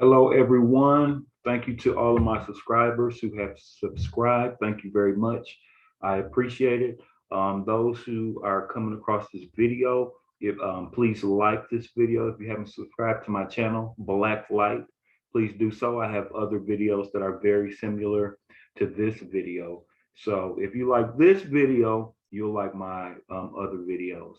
Hello, everyone. Thank you to all of my subscribers who have subscribed. Thank you very much. I appreciate it. Those who are coming across this video, if please like this video. If you haven't subscribed to my channel, Black Light, please do so. I have other videos that are very similar to this video. So if you like this video, you'll like my other videos.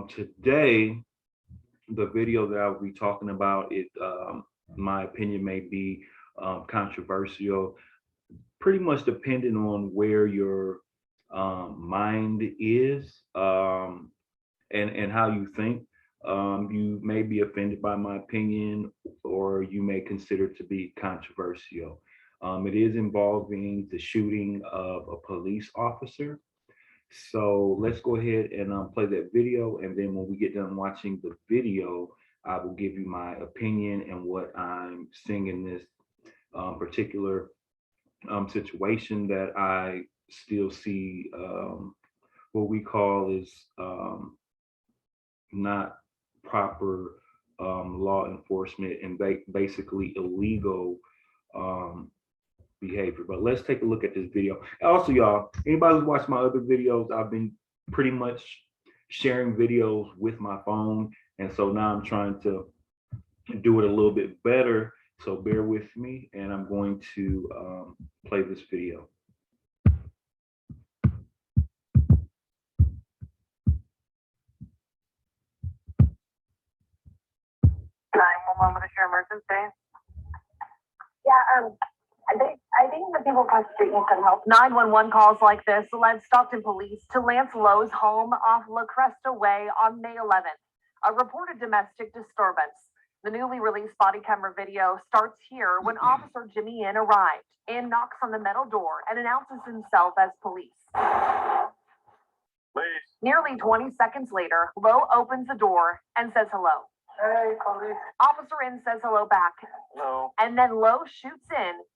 Today, the video that I'll be talking about, my opinion may be controversial, pretty much depending on where your mind is and how you think. You may be offended by my opinion, or you may consider it to be controversial. It is involving the shooting of a police officer. So let's go ahead and play that video. And then when we get done watching the video, I will give you my opinion and what I'm seeing in this particular situation that I still see what we call is not proper law enforcement and basically illegal um, behavior. But let's take a look at this video. Also, y'all, anybody who's watched my other videos, I've been pretty much sharing videos with my phone. And so now I'm trying to do it a little bit better. So bear with me, and I'm going to play this video. 911 with your emergency. Yeah, I think the people across the street need some help. 911 calls like this led Stockton police to Lance Lowe's home off La Cresta Way on May 11th. A reported domestic disturbance. The newly released body camera video starts here when Officer Jimmy Inn arrived. Inn knocks on the metal door and announces himself as police. Please. Nearly 20 seconds later, Lowe opens the door and says hello. Hey, police. Officer Inn says hello back. No. And then Lowe shoots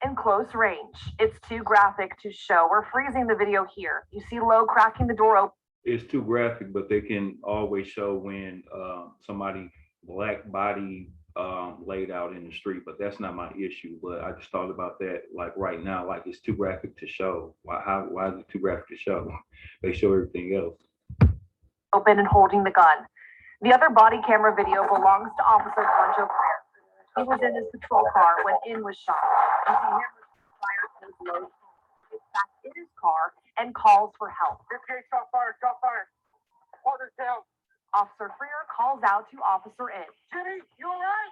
in close range. It's too graphic to show. We're freezing the video here. You see Lowe cracking the door open. It's too graphic, but they can always show when somebody black body laid out in the street, but that's not my issue. But I just thought about that like right now, like it's too graphic to show. Why is it too graphic to show? They show everything else. Open and holding the gun. The other body camera video belongs to Officer Pancho Freer. He was in his patrol car when Inn was shot. You see him fire his Lowe's home. Gets back in his car and calls for help. 58 shot fired, shot fired. Partner's down. Officer Freer calls out to Officer Inn. Jimmy, you all right?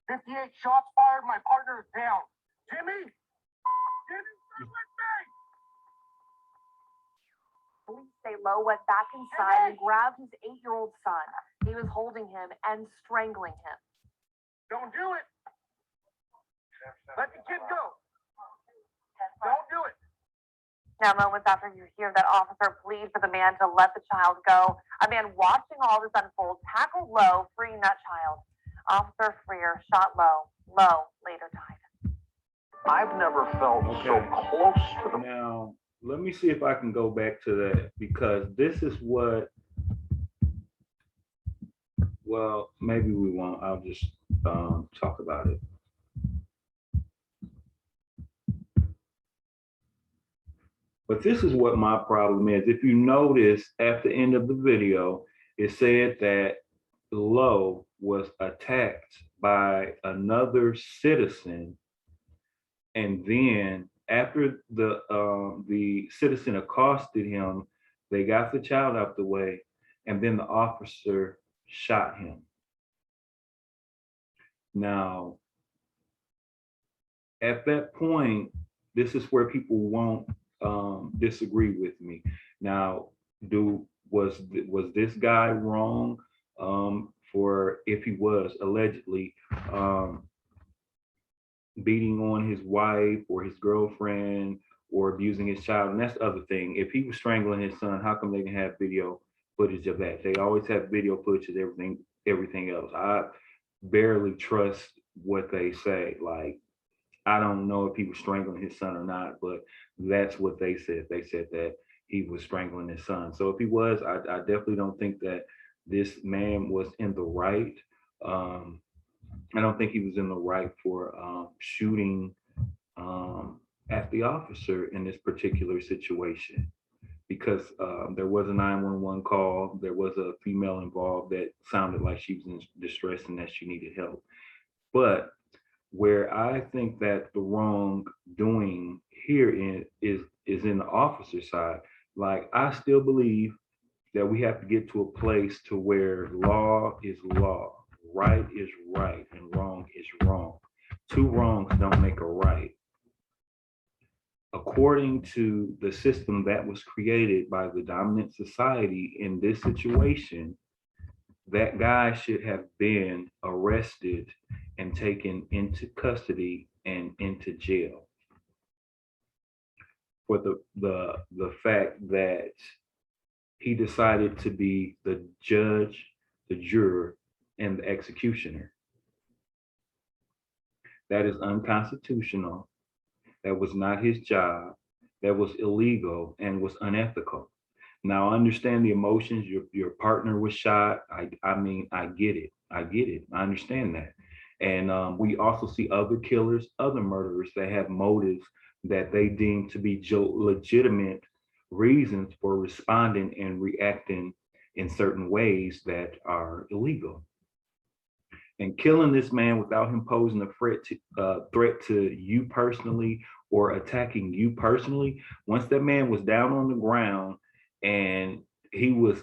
58 shots fired, my partner is down. Jimmy! Jimmy, stay with me! Police say Lowe went back inside and grabbed his 8-year-old son. He was holding him and strangling him. Don't do it! Let the kid go! Don't do it! Now, moments after you hear that officer plead for the man to let the child go, a man watching all this unfold tackled Lowe, freeing that child. Officer Freer shot Lowe. Lowe later died. I've never felt so close to the... Now, let me see if I can go back to that, because this is what, well, maybe we won't. I'll just talk about it. But this is what my problem is. If you notice at the end of the video, it said that Lowe was attacked by another citizen, and then after the citizen accosted him, they got the child out the way, and then the officer shot him. Now, at that point, this is where people won't disagree with me. Now, was this guy wrong for, if he was allegedly beating on his wife or his girlfriend or abusing his child? And that's the other thing. If he was strangling his son, how come they can have video footage of that? They always have video footage of everything else. I barely trust what they say. Like, I don't know if he was strangling his son or not, but that's what they said. They said that he was strangling his son. So if he was, I definitely don't think that this man was in the right. I don't think he was in the right for shooting at the officer in this particular situation because there was a 911 call. There was a female involved that sounded like she was in distress and that she needed help. But where I think that the wrongdoing here is in the officer side. Like I still believe that we have to get to a place to where law is law, right is right, and wrong is wrong. Two wrongs don't make a right. According to the system that was created by the dominant society in this situation, that guy should have been arrested and taken into custody and into jail for the fact that he decided to be the judge, the juror, and the executioner. That is unconstitutional. That was not his job. That was illegal and was unethical. Now, I understand the emotions. Your partner was shot. I mean, I get it. I get it. I understand that. And we also see other killers, other murderers that have motives that they deem to be legitimate reasons for responding and reacting in certain ways that are illegal. And killing this man without him posing a threat to you personally or attacking you personally, once that man was down on the ground and he was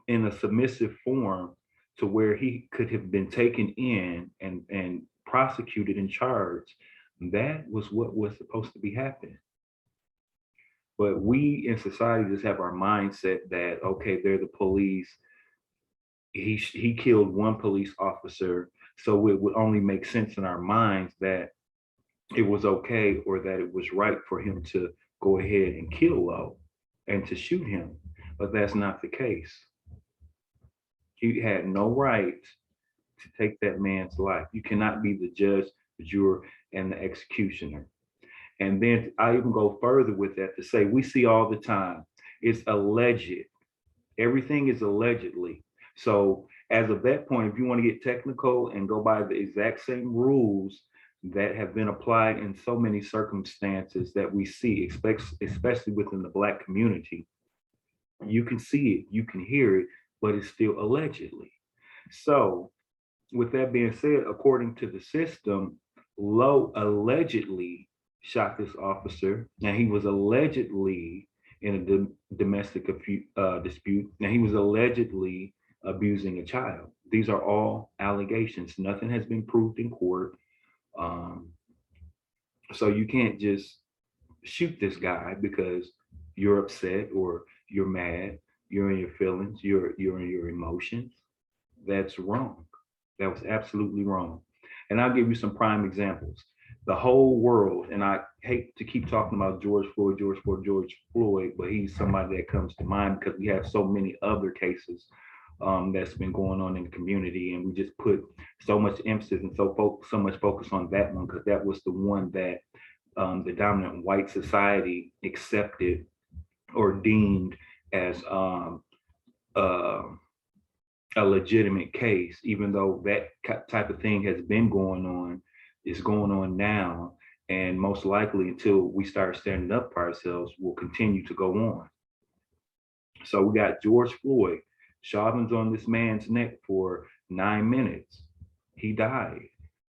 in a submissive form to where he could have been taken in and prosecuted and charged, that was what was supposed to be happening. But we in society just have our mindset that, okay, they're the police. He killed one police officer, so it would only make sense in our minds that it was okay or that it was right for him to go ahead and kill Lowe and to shoot him. But that's not the case. He had no right to take that man's life. You cannot be the judge, the juror, and the executioner. And then I even go further with that to say we see all the time, it's alleged. Everything is allegedly. So as of that point, if you want to get technical and go by the exact same rules that have been applied in so many circumstances that we see, especially within the Black community, you can see it, you can hear it, but it's still allegedly. So with that being said, according to the system, Lowe allegedly shot this officer, and he was allegedly in a domestic dispute. Now he was allegedly abusing a child. These are all allegations. Nothing has been proved in court. So you can't just shoot this guy because you're upset or you're mad, you're in your feelings, you're in your emotions. That's wrong. That was absolutely wrong. And I'll give you some prime examples. The whole world, and I hate to keep talking about George Floyd, but he's somebody that comes to mind because we have so many other cases that's been going on in the community, and we just put so much emphasis and so much focus on that one because that was the one that the dominant white society accepted or deemed as a legitimate case, even though that type of thing has been going on, is going on now, and most likely until we start standing up for ourselves, will continue to go on. So we got George Floyd, shovings on this man's neck for 9 minutes. He died.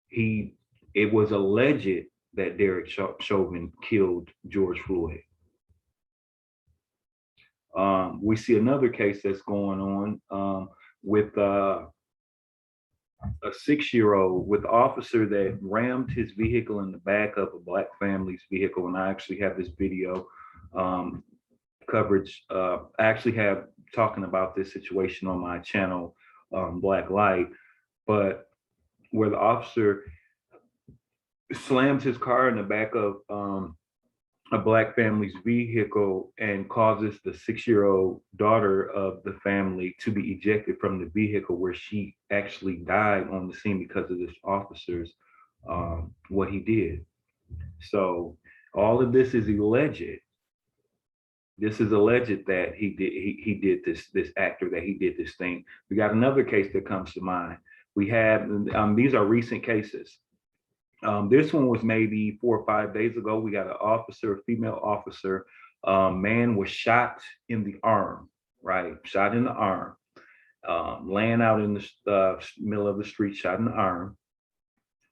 It was alleged that Derek Chauvin killed George Floyd. We see another case that's going on with a 6-year-old with the officer that rammed his vehicle in the back of a Black family's vehicle. And I actually have this video coverage. I actually have talking about this situation on my channel, Black Light, but where the officer slams his car in the back of a Black family's vehicle and causes the 6-year-old daughter of the family to be ejected from the vehicle, where she actually died on the scene because of this officer's what he did. So all of this is alleged. This is alleged that he did this actor, that he did this thing. We got another case that comes to mind We have, these are recent cases. This one was maybe 4 or 5 days ago. We got an officer, a female officer. Man was shot in the arm, right? Shot in the arm, laying out in the middle of the street, shot in the arm.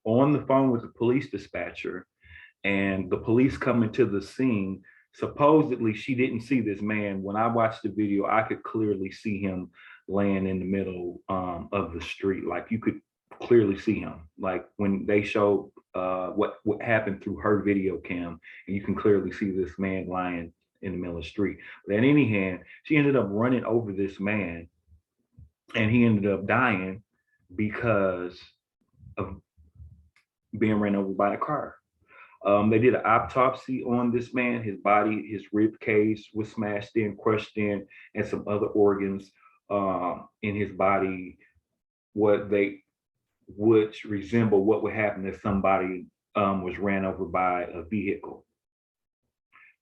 On the phone with the police dispatcher, and the police coming to the scene. Supposedly, she didn't see this man. When I watched the video, I could clearly see him laying in the middle of the street. Like you could clearly see him. Like when they showed what happened through her video cam, and you can clearly see this man lying in the middle of the street. But at any hand, she ended up running over this man, and he ended up dying because of being ran over by a car. They did an autopsy on this man. His body, his rib cage was smashed in, crushed in, and some other organs in his body, which resemble what would happen if somebody was ran over by a vehicle.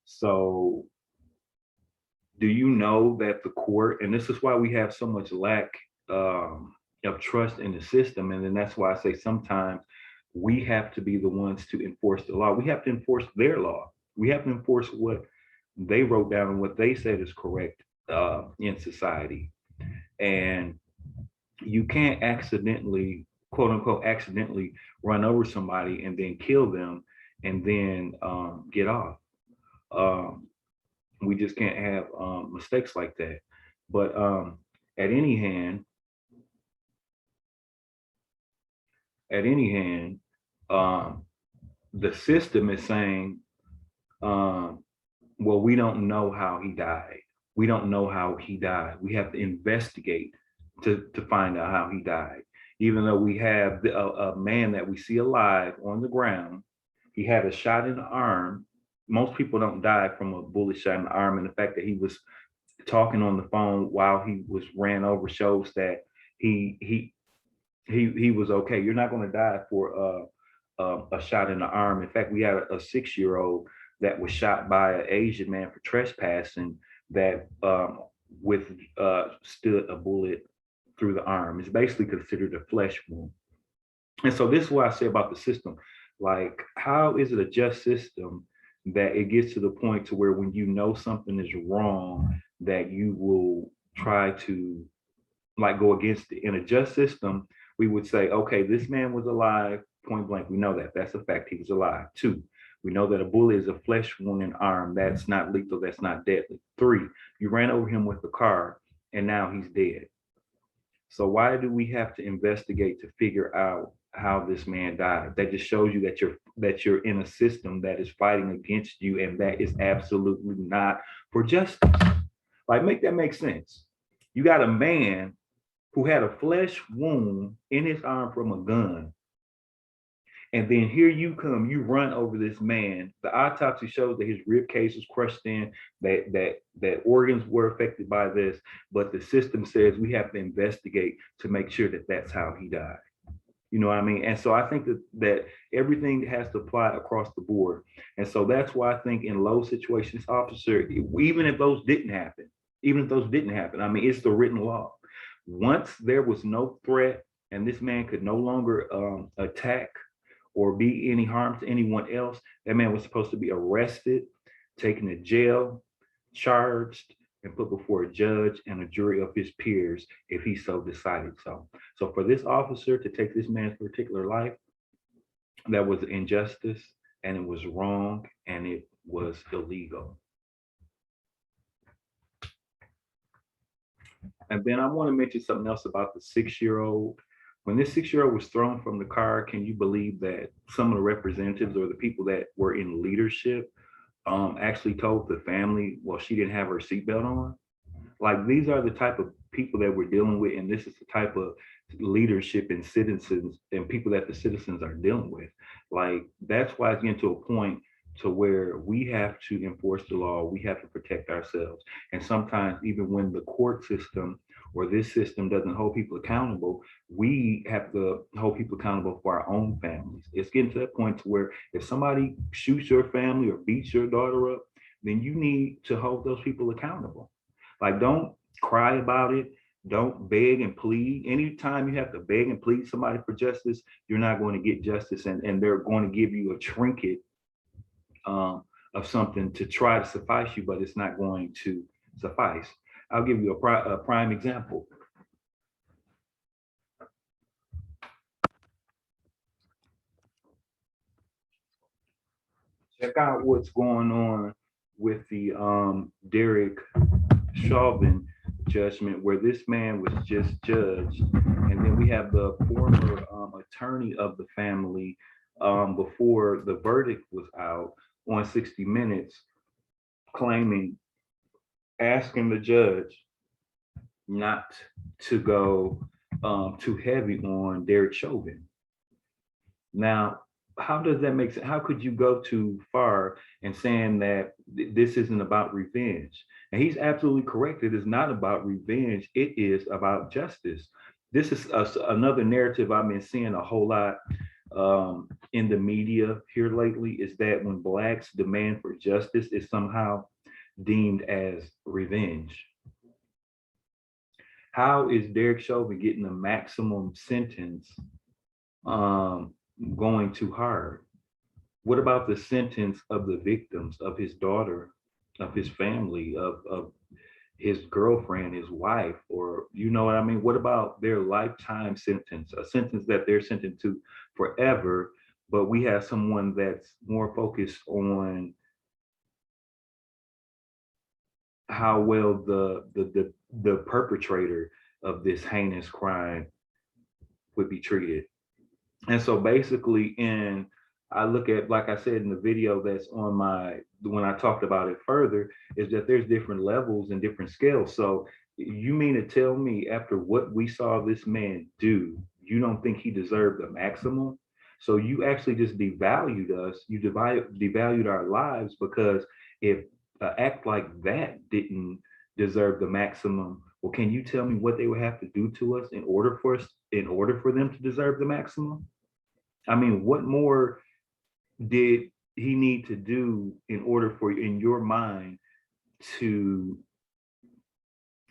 So, do you know that the court, and this is why we have so much lack of trust in the system, and then that's why I say sometimes we have to be the ones to enforce the law. We have to enforce their law. We have to enforce what they wrote down and what they said is correct in society. And you can't accidentally, quote unquote, accidentally run over somebody and then kill them and then get off. We just can't have mistakes like that. But at any hand, the system is saying, well, we don't know how he died. We don't know how he died. We have to investigate to find out how he died. Even though we have a man that we see alive on the ground, he had a shot in the arm. Most people don't die from a bullet shot in the arm, and the fact that he was talking on the phone while he was ran over shows that he was okay. You're not going to die for a shot in the arm. In fact, we had a 6-year-old that was shot by an Asian man for trespassing that withstood a bullet through the arm. It's basically considered a flesh wound. And so this is what I say about the system. Like, how is it a just system that it gets to the point to where when you know something is wrong, that you will try to like go against it? In a just system, we would say, okay, this man was alive, point blank. We know that. That's a fact. He was alive. 2, we know that a bullet is a flesh wound in arm. That's not lethal. That's not deadly. 3, you ran over him with the car and now he's dead. So why do we have to investigate to figure out how this man died? That just shows you that you're in a system that is fighting against you, and that is absolutely not for justice. Like, make that make sense. You got a man who had a flesh wound in his arm from a gun. And then here you come, you run over this man. The autopsy shows that his rib cage was crushed in, that organs were affected by this, but the system says we have to investigate to make sure that that's how he died. You know what I mean? And so I think that everything has to apply across the board. And so that's why I think in low situations, officer, even if those didn't happen, I mean, it's the written law. Once there was no threat and this man could no longer attack or be any harm to anyone else, that man was supposed to be arrested, taken to jail, charged, and put before a judge and a jury of his peers if he so decided so. So for this officer to take this man's particular life, that was injustice, and it was wrong, and it was illegal. And then I want to mention something else about the 6-year-old. When this 6-year-old was thrown from the car, can you believe that some of the representatives or the people that were in leadership actually told the family, well, she didn't have her seatbelt on? Like, these are the type of people that we're dealing with, and this is the type of leadership and citizens and people that the citizens are dealing with. Like, that's why it's getting to a point to where we have to enforce the law, we have to protect ourselves. And sometimes even when the court system or this system doesn't hold people accountable, we have to hold people accountable for our own families. It's getting to that point to where if somebody shoots your family or beats your daughter up, then you need to hold those people accountable. Like, don't cry about it. Don't beg and plead. Anytime you have to beg and plead somebody for justice, you're not going to get justice, and they're going to give you a trinket of something to try to suffice you, but it's not going to suffice. I'll give you a prime example. Check out what's going on with the Derek Chauvin judgment, where this man was just judged, and then we have the former attorney of the family before the verdict was out on 60 Minutes, asking the judge not to go too heavy on Derek Chauvin. Now, how does that make sense? How could you go too far in saying that this isn't about revenge? And he's absolutely correct. It is not about revenge. It is about justice. This is another narrative I've been seeing a whole lot in the media here lately, is that when Blacks demand for justice, is somehow deemed as revenge. How is Derek Chauvin getting a maximum sentence going too hard? What about the sentence of the victims, of his daughter, of his family, of his girlfriend, his wife, or you know what I mean? What about their lifetime sentence, a sentence that they're sentenced to forever, but we have someone that's more focused on how well the perpetrator of this heinous crime would be treated. And so basically, I look at, like I said in the video that's on when I talked about it further, is that there's different levels and different scales. So you mean to tell me, after what we saw this man do, you don't think he deserved the maximum? So you actually just devalued us. You devalued our lives, because if an act like that didn't deserve the maximum, well, can you tell me what they would have to do to us in order for them to deserve the maximum? I mean, what more did he need to do in order for, in your mind, to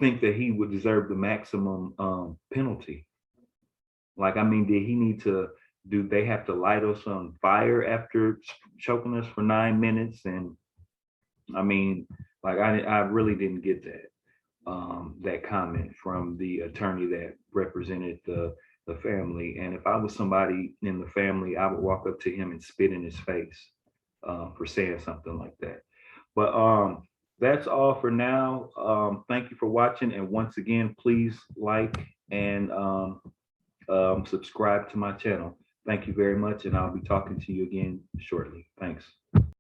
think that he would deserve the maximum penalty? Like, I mean, did he need to they have to light us on fire after choking us for 9 minutes? And I mean, like, I really didn't get that comment from the attorney that represented the family. And if I was somebody in the family, I would walk up to him and spit in his face for saying something like that. But that's all for now. Thank you for watching. And once again, please like and subscribe to my channel. Thank you very much. And I'll be talking to you again shortly. Thanks.